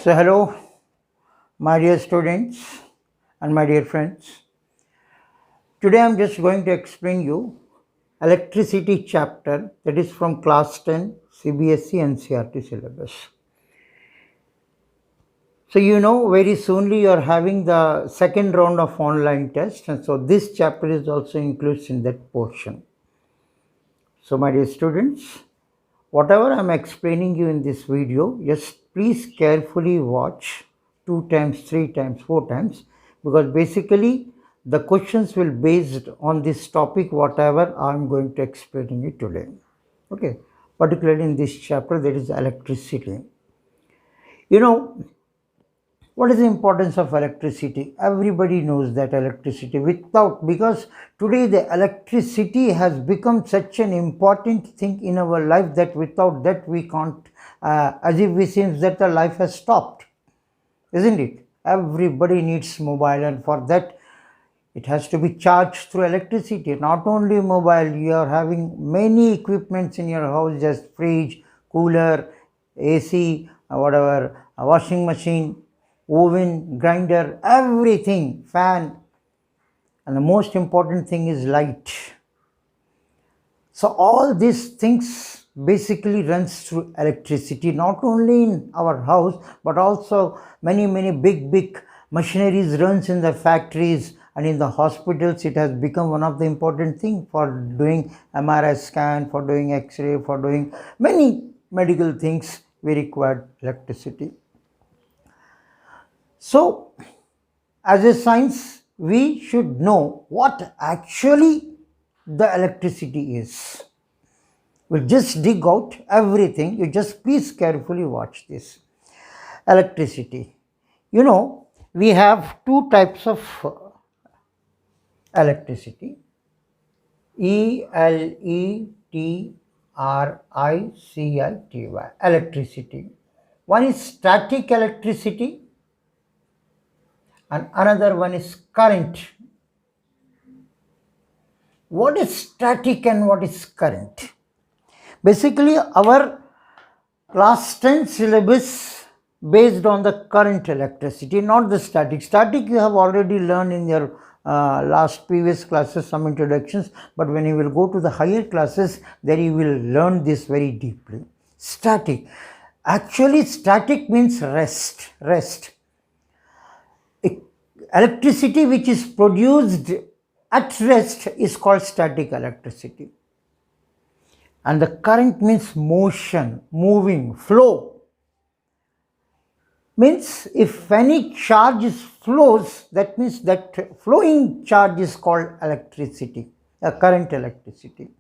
So hello my dear students and my dear friends. Today I am just going to explain you electricity chapter, that is from class 10 CBSE NCERT syllabus. So you know very soonly you are having the second round of online test, and so this chapter is also included in that portion. So my dear students, whatever I am explaining you in this video, just please carefully watch 2 times, 3 times, 4 times, because basically the questions will be based on this topic whatever I am going to explain you today. Okay, particularly in this chapter, that is electricity. You know, what is the importance of electricity? Everybody knows that electricity, because today the electricity has become such an important thing in our life that without that we can't, as if it seems that the life has stopped, isn't it? Everybody needs mobile, and for that it has to be charged through electricity. Not only mobile, you are having many equipments in your house, just fridge, cooler, AC, whatever, a washing machine, oven, grinder, everything, fan, and the most important thing is light. So all these things basically runs through electricity, not only in our house but also many big machineries runs in the factories and in the hospitals. It has become one of the important thing for doing MRI scan, for doing X-ray, for doing many medical things. We require electricity. So as a science, we should know what actually the electricity is. We'll just dig out everything. You just please carefully watch this. Electricity. You know, we have two types of electricity. Electricity. Electricity. One is static electricity and another one is current. What is static and what is current? Basically, our class 10 syllabus based on the current electricity, not the static. Static you have already learned in your last previous classes, some introductions, but when you will go to the higher classes, there you will learn this very deeply. Static. Actually, static means rest. Electricity which is produced at rest is called static electricity. And the current means motion, moving, flow. Means if any charge flows, that means that flowing charge is called electricity, current electricity.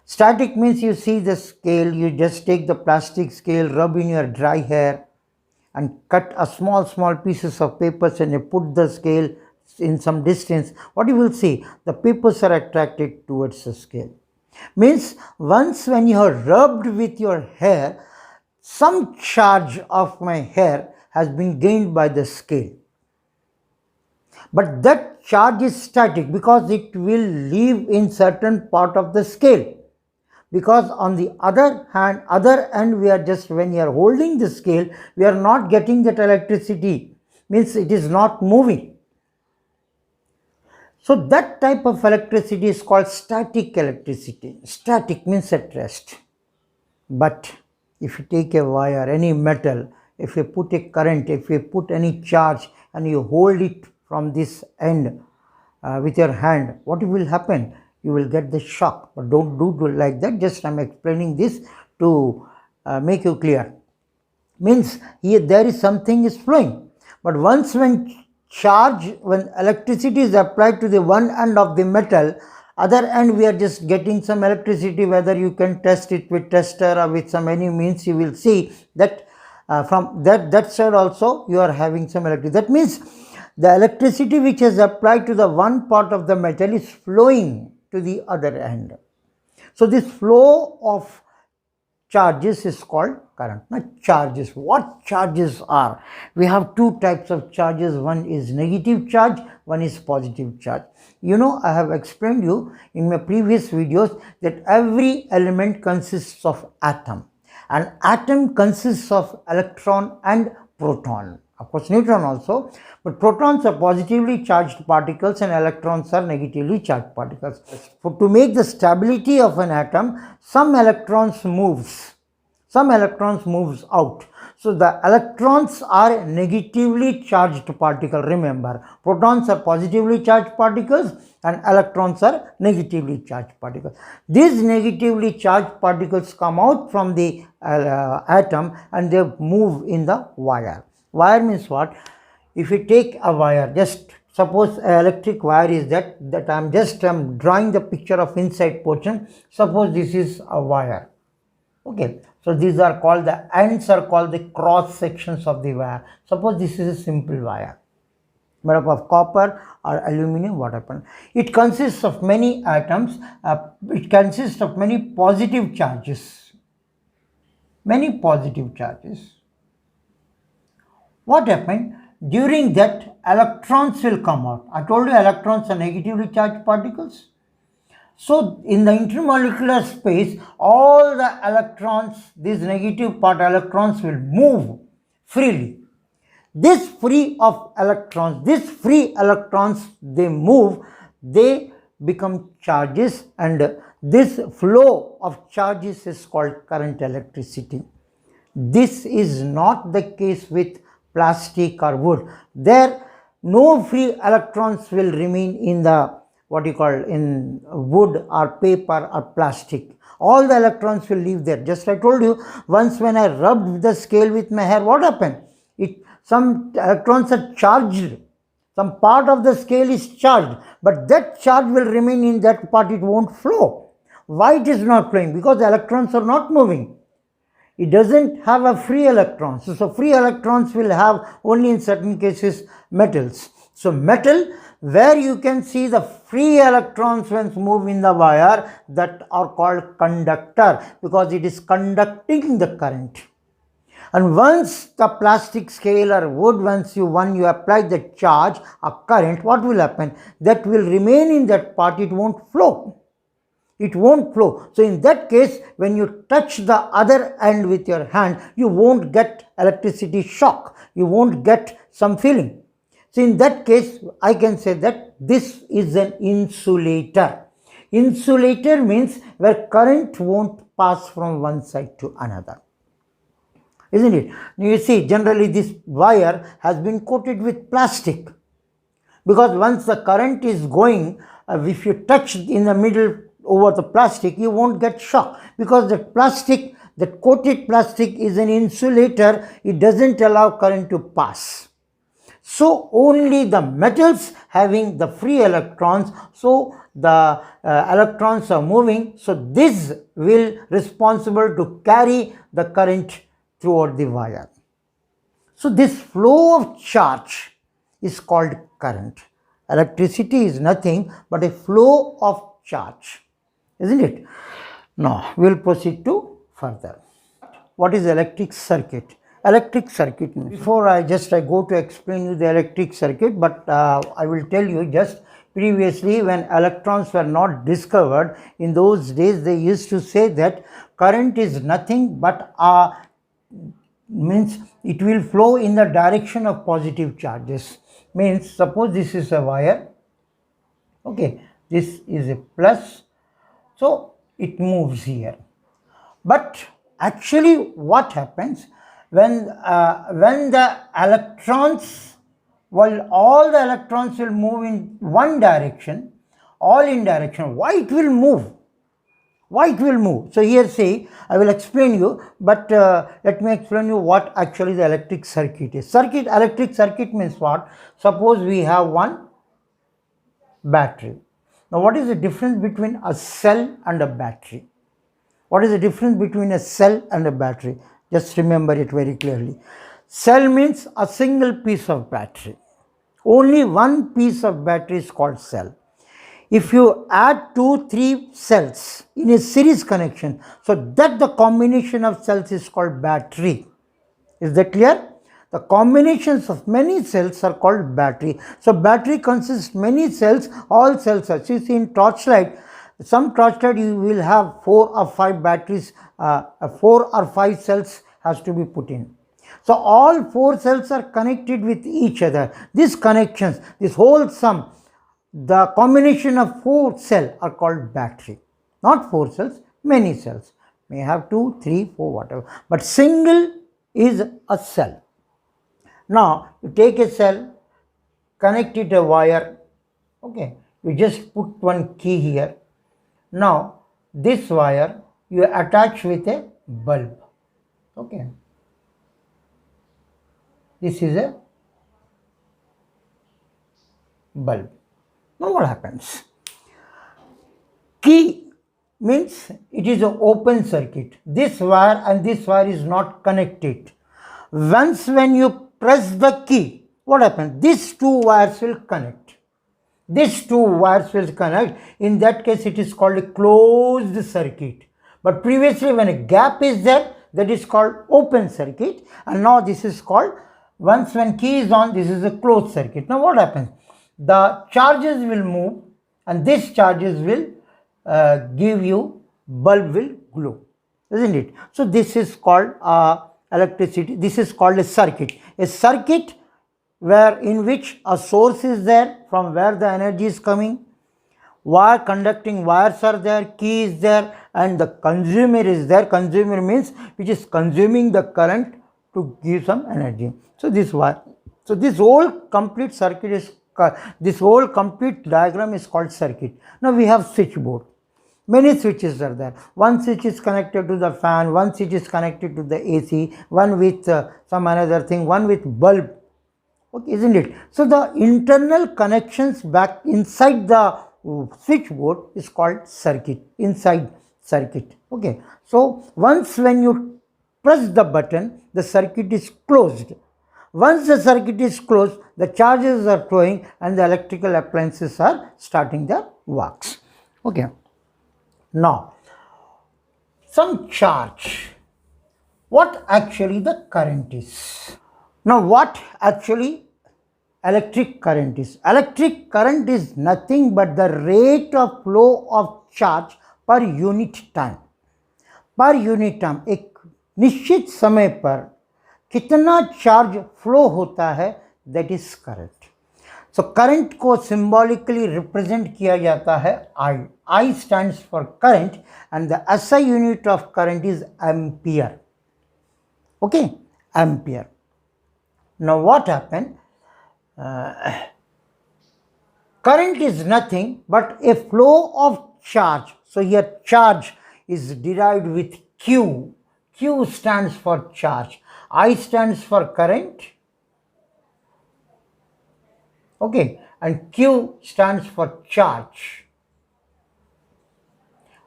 Static means you see the scale, you just take the plastic scale, rub in your dry hair and cut a small pieces of papers and you put the scale in some distance. What you will see, the papers are attracted towards the scale. Means once when you are rubbed with your hair, some charge of my hair has been gained by the scale. But that charge is static because it will leave in certain part of the scale. Because on the other end, we are just, when you are holding the scale, we are not getting that electricity. Means it is not moving. So that type of electricity is called static electricity. Static means at rest. But if you take a wire, any metal, if you put a current, if you put any charge and you hold it from this end with your hand, what will happen? You will get the shock. But don't do like that. Just I am explaining this to make you clear. Means here there is something is flowing. But once when electricity is applied to the one end of the metal, other end we are just getting some electricity. Whether you can test it with tester or with some any means, you will see that from that side also you are having some electricity. That means the electricity which is applied to the one part of the metal is flowing to the other end. So this flow of charges is called current. Now charges, what charges are? We have two types of charges. One is negative charge, one is positive charge. You know, I have explained you in my previous videos that every element consists of atom, and atom consists of electron and proton. Of course, neutron also, but protons are positively charged particles and electrons are negatively charged particles. To make the stability of an atom, some electrons moves out. So the electrons are negatively charged particle. Remember, protons are positively charged particles and electrons are negatively charged particles. These negatively charged particles come out from the atom and they move in the wire. Wire means what? If you take a wire, just suppose an electric wire is that I'm drawing the picture of inside portion. Suppose this is a wire. Okay, so these are called, the ends are called the cross sections of the wire. Suppose this is a simple wire made up of copper or aluminum. What happens? It consists of many atoms. It consists of many positive charges. What happened? During that, electrons will come out. I told you electrons are negatively charged particles. So in the intermolecular space, all the electrons, these negative part electrons will move freely. This free electrons, they move, they become charges, and this flow of charges is called current electricity. This is not the case with plastic or wood. There, no free electrons will remain in the in wood or paper or plastic. All the electrons will leave there. Just I told you, once when I rubbed the scale with my hair, what happened? Some electrons are charged. Some part of the scale is charged, but that charge will remain in that part. It won't flow. Why it is not flowing? Because the electrons are not moving. It doesn't have a free electrons. So free electrons will have only in certain cases metals. So metal, where you can see the free electrons when move in the wire, that are called conductor, because it is conducting the current. And once the plastic scale or wood, when you apply the charge or current, what will happen? That will remain in that part. It won't flow. So in that case, when you touch the other end with your hand, you won't get electricity shock. You won't get some feeling. So in that case, I can say that this is an insulator. Insulator means where current won't pass from one side to another. Isn't it? You see, generally this wire has been coated with plastic, because once the current is going, if you touch in the middle over the plastic, you won't get shock, because that coated plastic is an insulator. It doesn't allow current to pass. So only the metals having the free electrons, so the electrons are moving, so this will responsible to carry the current throughout the wire. So this flow of charge is called current. Electricity is nothing but a flow of charge, isn't it? Now we will proceed to further. What is electric circuit? Electric circuit means, before I go to explain you the electric circuit, but I will tell you just previously, when electrons were not discovered, in those days they used to say that current is nothing but means it will flow in the direction of positive charges. Means suppose this is a wire, okay, this is a plus, so it moves here. But actually what happens when the electrons, while all the electrons will move in one direction, all in direction, why it will move? So here see, I will explain you, but let me explain you what actually the electric circuit is. Electric circuit means what? Suppose we have one battery. Now what is the difference between a cell and a battery? What is the difference between a cell and a battery? Just remember it very clearly. Cell means a single piece of battery. Only one piece of battery is called cell. If you add 2-3 cells in a series connection, so that the combination of cells is called battery. Is that clear? The combinations of many cells are called battery. So battery consists many cells, all cells are. So you see in torchlight, some torchlight you will have 4 or 5 batteries, 4 or 5 cells has to be put in. So all four cells are connected with each other. These connections, this whole sum, the combination of four cells are called battery. Not four cells, many cells. May have 2, 3, 4, whatever. But single is a cell. Now you take a cell, connect it a wire. Okay, you just put one key here. Now this wire you attach with a bulb. Okay, this is a bulb. Now what happens? Key means it is an open circuit. This wire and this wire is not connected. Once when you press the key, what happens? These two wires will connect. These two wires will connect. In that case, it is called a closed circuit. But previously, when a gap is there, that is called open circuit. And now this is called, once when key is on, this is a closed circuit. Now what happens? The charges will move and these charges will give you, bulb will glow, isn't it? So this is called electricity. This is called a circuit. A circuit where in which a source is there from where the energy is coming, wire conducting wires are there, key is there, and the consumer is there. Consumer means which is consuming the current to give some energy. So this wire. So this whole complete circuit is, this whole complete diagram is called circuit. Now we have switchboard. Many switches are there. One switch is connected to the fan, one switch is connected to the AC, one with some another thing, one with bulb. Okay, isn't it? So the internal connections back inside the switchboard is called circuit, inside circuit. Okay, so once when you press the button, the circuit is closed. Once the circuit is closed, the charges are flowing and the electrical appliances are starting their works. Okay. Now, some charge. What actually the current is? Now, what actually electric current is? Electric current is nothing but the rate of flow of charge per unit time. Per unit time, एक निश्चित समय पर कितना charge flow होता है, that is current. So current को symbolically represent किया जाता है I. I stands for current and the SI unit of current is ampere. Okay, ampere. Now what happen, current is nothing but a flow of charge. So here charge is derived with Q. Q stands for charge. I stands for current. Okay, and Q stands for charge.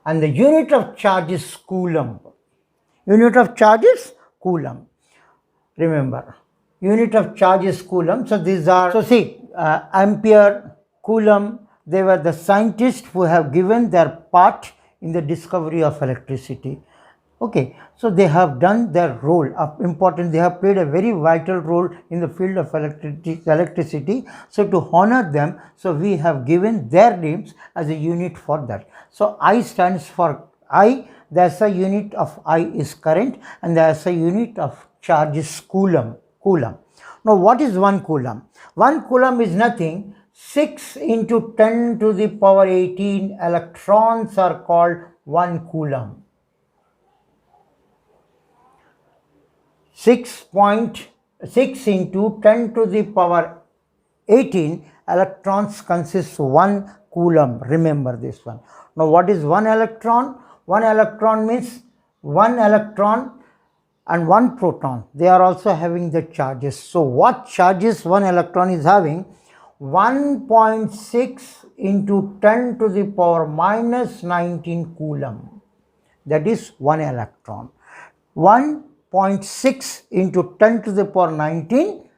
And the unit of charge is coulomb. Unit of charge is coulomb. Remember, unit of charge is coulomb. So these are, so see, ampere, Coulomb, they were the scientists who have given their part in the discovery of electricity. Okay, so they have done their role of importance. They have played a very vital role in the field of electricity. So to honor them, so we have given their names as a unit for that. So I stands for I. The SI unit of I is current and the SI unit of charge is coulomb. Coulomb. Now what is 1 coulomb? 1 coulomb is nothing. 6 into 10 to the power 18 electrons are called 1 coulomb. 6.6 into 10 to the power 18 electrons consists 1 coulomb. Remember this one. Now what is 1 electron? 1 electron means 1 electron and 1 proton. They are also having the charges. So what charges 1 electron is having? 1.6 into 10 to the power minus 19 coulomb. That is 1 electron. 1.6 into 10 to the power 19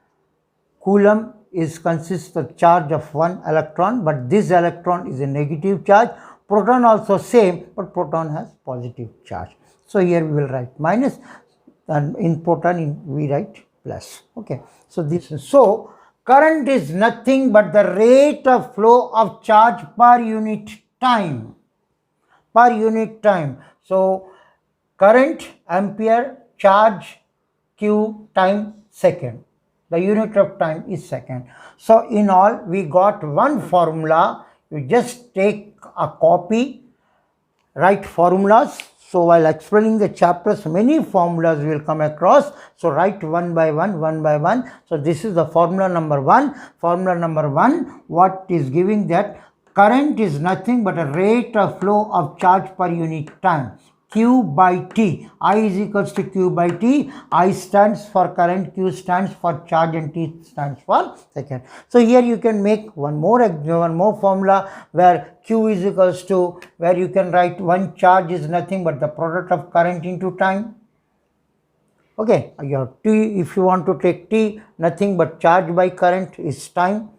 coulomb is consists of charge of 1 electron, but this electron is a negative charge. Proton also same, but proton has positive charge. So here we will write minus, and in proton we write plus. Okay, so this is, so current is nothing but the rate of flow of charge per unit time. Per unit time. So current, ampere, charge, Q time second. The unit of time is second. So in all, we got one formula. You just take a copy, write formulas. So while explaining the chapters, many formulas will come across. So write one by one, one by one. So this is the formula number one. Formula number one, what is giving that current is nothing but a rate of flow of charge per unit time. Q by T. I is equals to Q by T. I stands for current, Q stands for charge, and T stands for second. So here you can make one more formula where Q is equals to, where you can write one charge is nothing but the product of current into time. Okay, your T, if you want to take T, nothing but charge by current is time.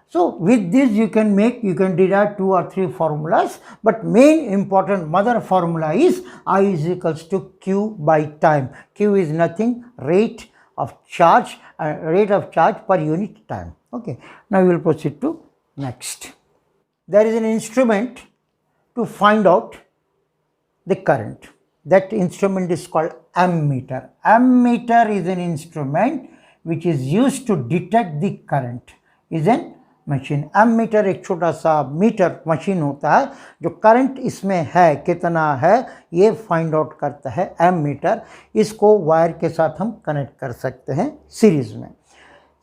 So with this you can derive 2 or 3 formulas, but main important mother formula is I is equals to Q by time. Q is nothing, rate of charge per unit time. Okay, now we will proceed to next. There is an instrument to find out the current. That instrument is called ammeter. Ammeter is an instrument which is used to detect the current. Is an machine. Ammeter एक छोटा सा metre machine होता है जो current इसमें है कितना है ये फाइंड आउट करता है एमीटर. इसको वायर के साथ हम कनेक्ट कर सकते हैं सीरीज में.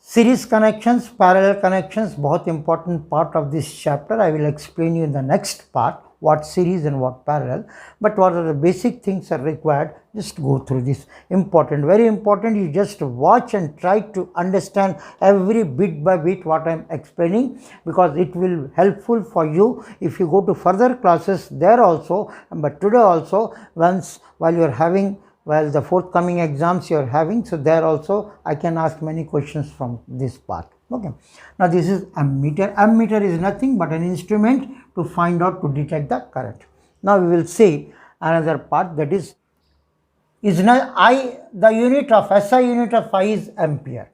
Series connections, parallel connections, बहुत important part of this chapter. I will explain you in the next part what series and what parallel, but what are the basic things are required. Just go through this. Important, very important. You just watch and try to understand every bit by bit what I am explaining, because it will helpful for you if you go to further classes there also, but today also, once while you are having the forthcoming exams you are having, so there also I can ask many questions from this part. Okay, now this is ammeter. Ammeter is nothing but an instrument to find out, to detect the current. Now we will see another part, that is not I, the unit of SI unit of I is ampere.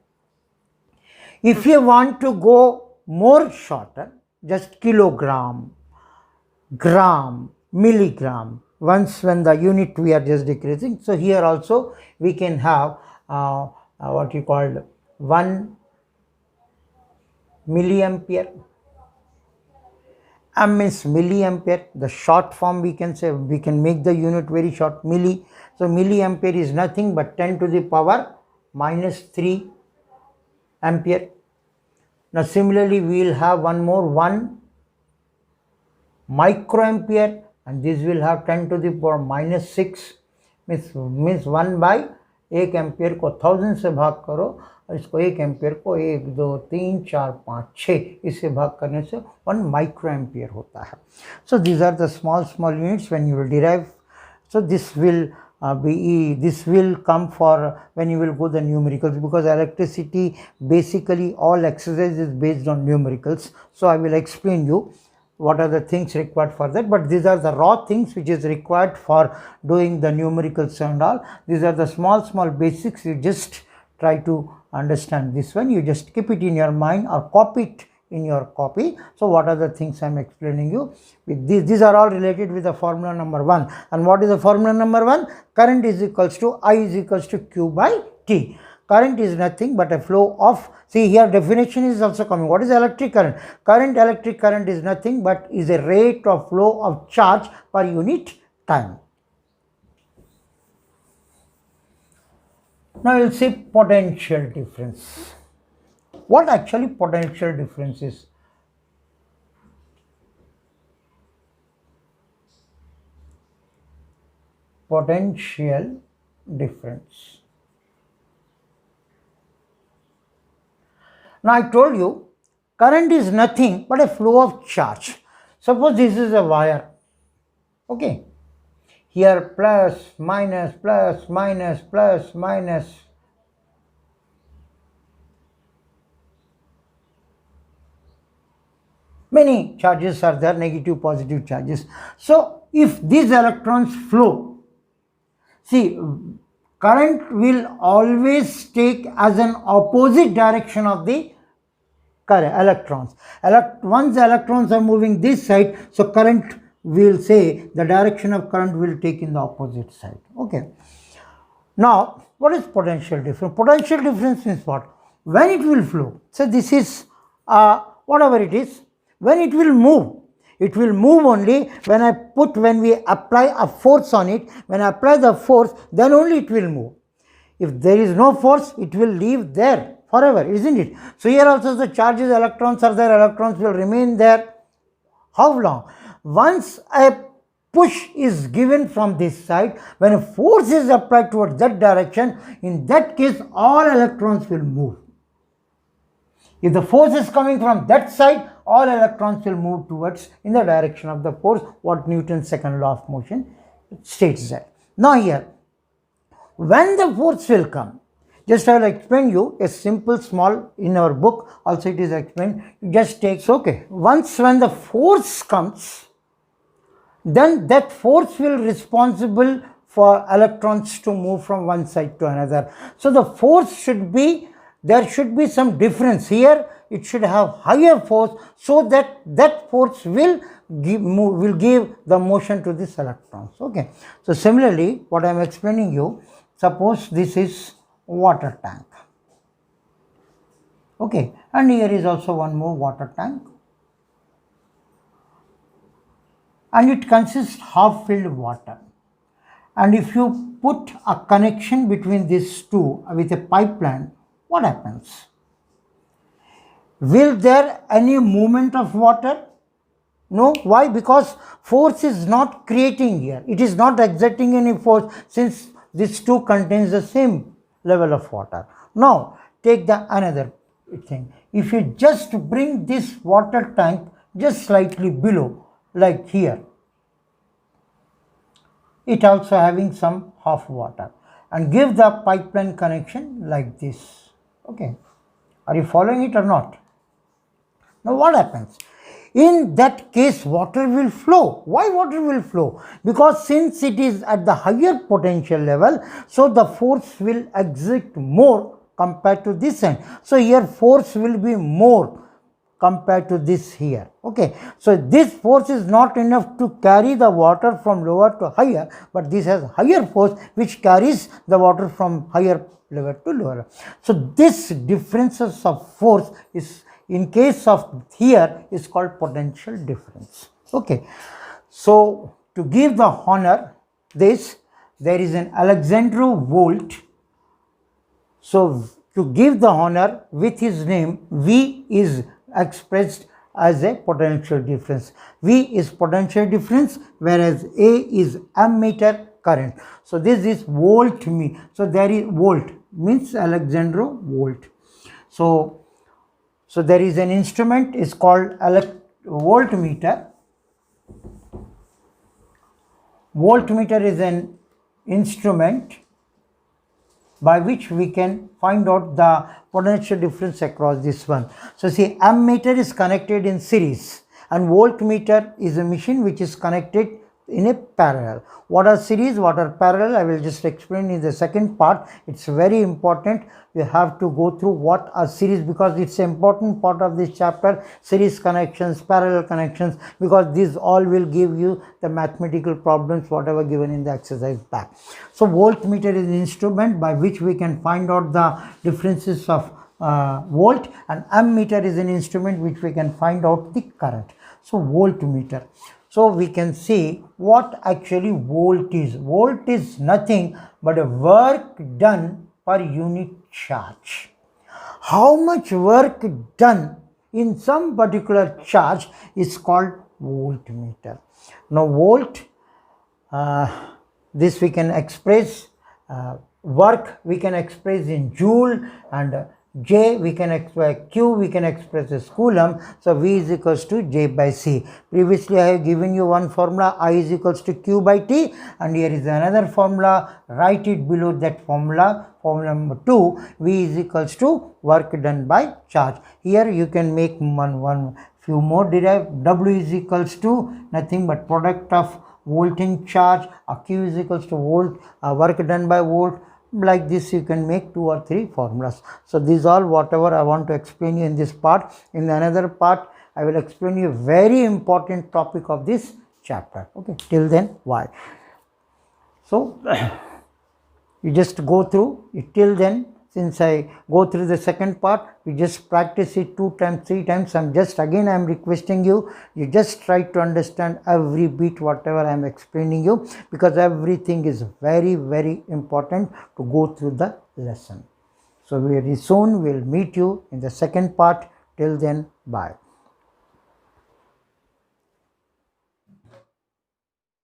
If you want to go more shorter, just kilogram, gram, milligram, once when the unit we are just decreasing. So here also we can have what you called 1 milliampere. M means milliampere. The short form we can say, we can make the unit very short, milli. So milliampere is nothing but 10 to the power minus 3 ampere. Now similarly we will have one more, 1 microampere, and this will have 10 to the power minus 6, means 1 by 1 ampere को 1000 से भाग करो और इसको 1 ampere को 1 2 3 4 5 6 इससे भाग करने से 1 माइक्रो एम्पियर होता है. So these are the small units when you will derive. So this will come for when you will go the numericals, because electricity basically all exercise is based on numericals. So I will explain you what are the things required for that, but these are the raw things which is required for doing the numericals and all. These are the small basics. You just try to understand this one. You just keep it in your mind or copy it in your copy. So what are the things I am explaining you with these are all related with the formula number 1. And what is the formula number 1? Current is equals to I is equals to Q by T. Current is nothing but a flow of, see here definition is also coming. What is electric current? Electric current is nothing but is a rate of flow of charge per unit time. Now you will see potential difference. What actually potential difference is? Potential difference. Now I told you current is nothing but a flow of charge. Suppose this is a wire. Okay. Here plus, minus, plus, minus, plus, minus. Many charges are there, negative, positive charges. So if these electrons flow, see, current will always take as an opposite direction of the current electrons. Once the electrons are moving this side, so current will say the direction of current will take in the opposite side. Okay. Now, what is potential difference? Potential difference means what? When it will flow. So, this is whatever it is, when it will move. It will move only when we apply a force on it. When I apply the force, then only it will move. If there is no force, it will leave there forever, isn't it? So, here also the charges, electrons are there, electrons will remain there. How long? Once a push is given from this side, when a force is applied towards that direction, in that case all electrons will move. If the force is coming from that side, all electrons will move towards in the direction of the force, what Newton's second law of motion states that. Now here, when the force will come, just I will explain you a simple small, in our book also it is explained, just takes, okay. Once when the force comes, then that force will responsible for electrons to move from one side to another. So the force should be, there should be some difference here. It should have higher force, so that that force will give the motion to these electrons. Okay. So similarly, what I am explaining you, suppose this is water tank. Okay, and here is also one more water tank, and it consists half filled water. And if you put a connection between these two with a pipeline, what happens? Will there any movement of water? No. Why? Because force is not creating here. It is not exerting any force, since these two contains the same level of water. Now take the another thing. If you just bring this water tank just slightly below, like here, it also having some half water, and give the pipeline connection like this. Okay. Are you following it or not? Now what happens? In that case, water will flow. Why water will flow? Because since it is at the higher potential level, so the force will exert more compared to this end. So here force will be more compared to this here. Okay. So this force is not enough to carry the water from lower to higher, but this has higher force which carries the water from higher level to lower. So this differences of force is, in case of here, is called potential difference. Okay. So to give the honor this, there is an Alexandre Volt. So to give the honor with his name, V is expressed as a potential difference. V is potential difference, whereas A is ammeter current. So this is voltmeter. So there is volt means Alexandre Volt. So there is an instrument is called voltmeter. Voltmeter is an instrument by which we can find out the potential difference across this one. So see, ammeter is connected in series, and voltmeter is a machine which is connected in a parallel. What are series, what are parallel, I will just explain in the second part. It's very important. You have to go through what are series, because it's an important part of this chapter. Series connections, parallel connections, because these all will give you the mathematical problems whatever given in the exercise back. So voltmeter is an instrument by which we can find out the differences of volt, and ammeter is an instrument which we can find out the current. So voltmeter. So we can see what actually volt is. Volt is nothing but a work done per unit charge. How much work done in some particular charge is called voltmeter. Now volt, this we can express, work we can express in joule, and J we can express, Q we can express as coulomb. So V is equals to J by C. Previously I have given you one formula, I is equals to Q by T, and here is another formula. Write it below that formula. Formula number 2, V is equals to work done by charge. Here you can make one few more derive. W is equals to nothing but product of volt and charge. Q is equals to volt, work done by volt. Like this you can make 2 or 3 formulas. So these all whatever I want to explain you in this part. In the another part I will explain you a very important topic of this chapter. Okay, till then, why? So You just go through it. Till then, since I go through the second part, you just practice it 2 times, 3 times. I'm requesting you, you just try to understand every bit whatever I'm explaining you, because everything is very, very important to go through the lesson. So very soon we'll meet you in the second part. Till then, bye.